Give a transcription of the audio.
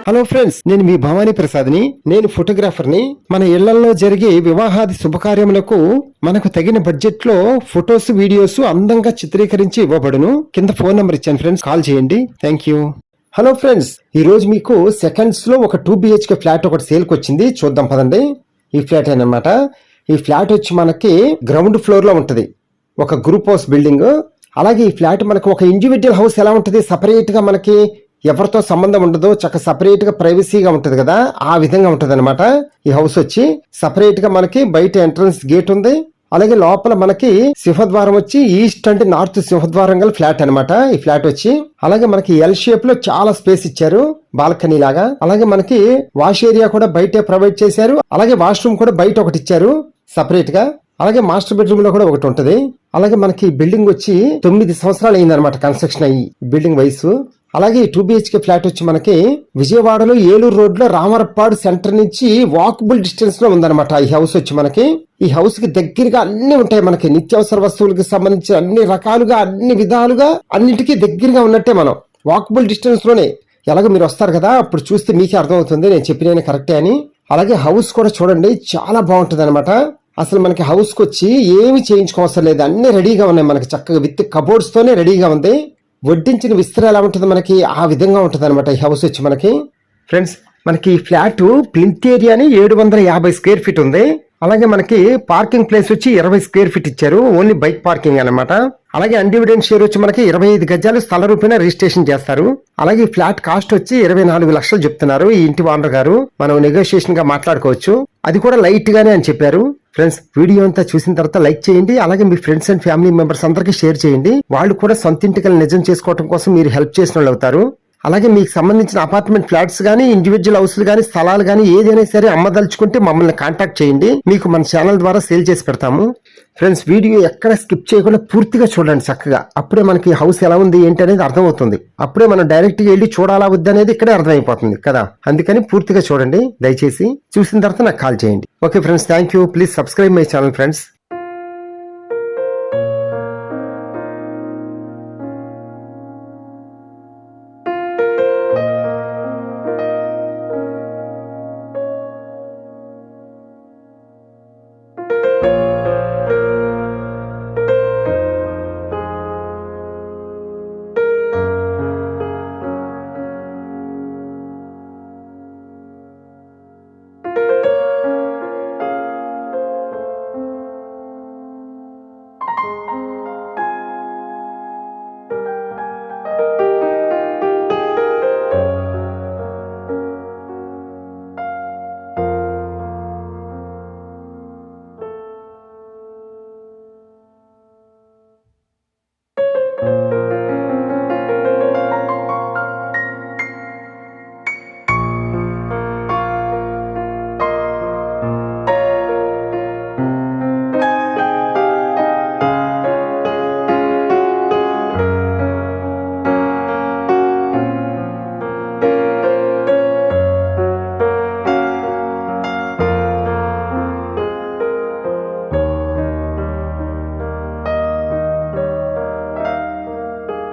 Hello friends, నేను మీ భవానీ ప్రసాద్ని. నేను ఫోటోగ్రాఫర్ని. మన ఇళ్లలో జరిగే వివాహాది శుభకార్యములకు మనకు తగిన బడ్జెట్ లో ఫొటోస్, వీడియోస్ అందంగా చిత్రీకరించి ఇవ్వబడును. కింద ఫోన్ నంబర్ ఇచ్చాను ఫ్రెండ్స్, కాల్ చేయండి. Thank you. హలో ఫ్రెండ్స్, ఈ రోజు మీకు సెకండ్స్ లో ఒక 2 BHK ఫ్లాట్ ఒకటి సేల్కి వచ్చింది. చూద్దాం పదండి. ఈ ఫ్లాట్ అన్నమాట. ఈ ఫ్లాట్ వచ్చి మనకి గ్రౌండ్ ఫ్లోర్ లో ఉంటది, ఒక గ్రూప్ హౌస్ బిల్డింగ్. అలాగే ఈ ఫ్లాట్ మనకు ఒక ఇండివిజువల్ హౌస్ ఎలా ఉంటుంది, సపరేట్ గా మనకి ఎవరితో సంబంధం ఉండదు, చక్క సపరేట్ గా ప్రైవసీగా ఉంటది కదా, ఆ విధంగా ఉంటది అనమాట. ఈ హౌస్ వచ్చి సపరేట్ గా మనకి బయట ఎంట్రన్స్ గేట్ ఉంది. అలాగే లోపల మనకి సింహద్వారం వచ్చి ఈస్ట్ అంటే నార్త్ సింహద్వారం గల ఫ్లాట్ అనమాట ఈ ఫ్లాట్ వచ్చి. అలాగే మనకి ఎల్ షేప్ లో చాలా స్పేస్ ఇచ్చారు, బాల్కనీ లాగా. అలాగే మనకి వాష్ ఏరియా కూడా బయటే ప్రొవైడ్ చేశారు. అలాగే వాష్రూమ్ కూడా బయట ఒకటి ఇచ్చారు సపరేట్ గా. అలాగే మాస్టర్ బెడ్రూమ్ లో కూడా ఒకటి ఉంటది. అలాగే మనకి బిల్డింగ్ వచ్చి 9 సంవత్సరాలు అయిందనమాట కన్స్ట్రక్షన్ అయ్యి, బిల్డింగ్ వయసు. అలాగే 2 BHK ఫ్లాట్ వచ్చి మనకి విజయవాడలో ఏలూరు రోడ్ లో రామరపాడు సెంటర్ నుంచి వాకబుల్ డిస్టెన్స్ లో ఉందన్నమాట ఈ హౌస్ వచ్చి మనకి. ఈ హౌస్ కి దగ్గరగా అన్ని ఉంటాయి మనకి, నిత్యావసర వస్తువులకు సంబంధించి అన్ని రకాలుగా, అన్ని విధాలుగా, అన్నిటికీ దగ్గరగా ఉన్నట్టే మనం వాకబుల్ డిస్టెన్స్ లోనే. ఎలాగో మీరు వస్తారు కదా, అప్పుడు చూస్తే మీకే అర్థమవుతుంది నేను చెప్పిన కరెక్టే అని. అలాగే హౌస్ కూడా చూడండి, చాలా బాగుంటుంది అనమాట. అసలు మనకి హౌస్ కి వచ్చి ఏమి చేయించుకోవసరం లేదు, అన్ని రెడీగా ఉన్నాయి మనకి, చక్కగా విత్ కబోర్డ్స్ తోనే రెడీగా ఉంది. వడ్డించిన విస్తరణ ఎలా ఉంటుంది మనకి, ఆ విధంగా ఉంటుంది అనమాట ఈ హౌస్ వచ్చి మనకి. ఫ్రెండ్స్, మనకి ఈ ఫ్లాట్ ప్లింత్ ఏరియాని 750 స్క్వేర్ ఫీట్ ఉంది. అలాగే మనకి పార్కింగ్ ప్లేస్ వచ్చి 20 స్క్వేర్ ఫీట్ ఇచ్చారు, ఓన్లీ బైక్ పార్కింగ్ అనమాట. అలాగే అన్డివిడెంట్ షేర్ వచ్చి మనకి 25 గజాలు స్థల రూపేణా రిజిస్ట్రేషన్ చేస్తారు. అలాగే ఈ ఫ్లాట్ కాస్ట్ వచ్చి 24 లక్షలు చెప్తున్నారు ఈ ఇంటి ఓనర్ గారు. మనం నెగోషియేషన్ గా మాట్లాడుకోవచ్చు, అది కూడా లైట్ గానే అని చెప్పారు. ఫ్రెండ్స్, వీడియో అంతా చూసిన తర్వాత లైక్ చేయండి. అలాగే మీ ఫ్రెండ్స్ అండ్ ఫ్యామిలీ మెంబర్స్ అందరికీ షేర్ చేయండి. వాళ్ళు కూడా సొంత ఇంటికల్ని నిజం చేసుకోవడం కోసం మీరు హెల్ప్ చేసిన వాళ్ళు అవుతారు. అలాగే మీకు సంబంధించిన అపార్ట్మెంట్ ఫ్లాట్స్ గానీ, ఇండివిజువల్ హౌస్లు గానీ, స్థలాలు గానీ ఏదైనా సరే అమ్మదలుచుకుంటే మమ్మల్ని కాంటాక్ట్ చేయండి, మీకు మన ఛానల్ ద్వారా సేల్ చేసి పెడతాము. ఫ్రెండ్స్, వీడియో ఎక్కడ స్కిప్ చేయకుండా పూర్తిగా చూడండి చక్కగా. అప్పుడే మనకి హౌస్ ఎలా ఉంది ఏంటి అనేది అర్థమవుతుంది. అప్పుడే మనం డైరెక్ట్ గా వెళ్ళి చూడాలా వద్దు అనేది ఇక్కడే అర్థమైపోతుంది కదా. అందుకని పూర్తిగా చూడండి దయచేసి. చూసిన తర్వాత నాకు కాల్ చేయండి. Okay friends, thank you. Please subscribe my channel friends.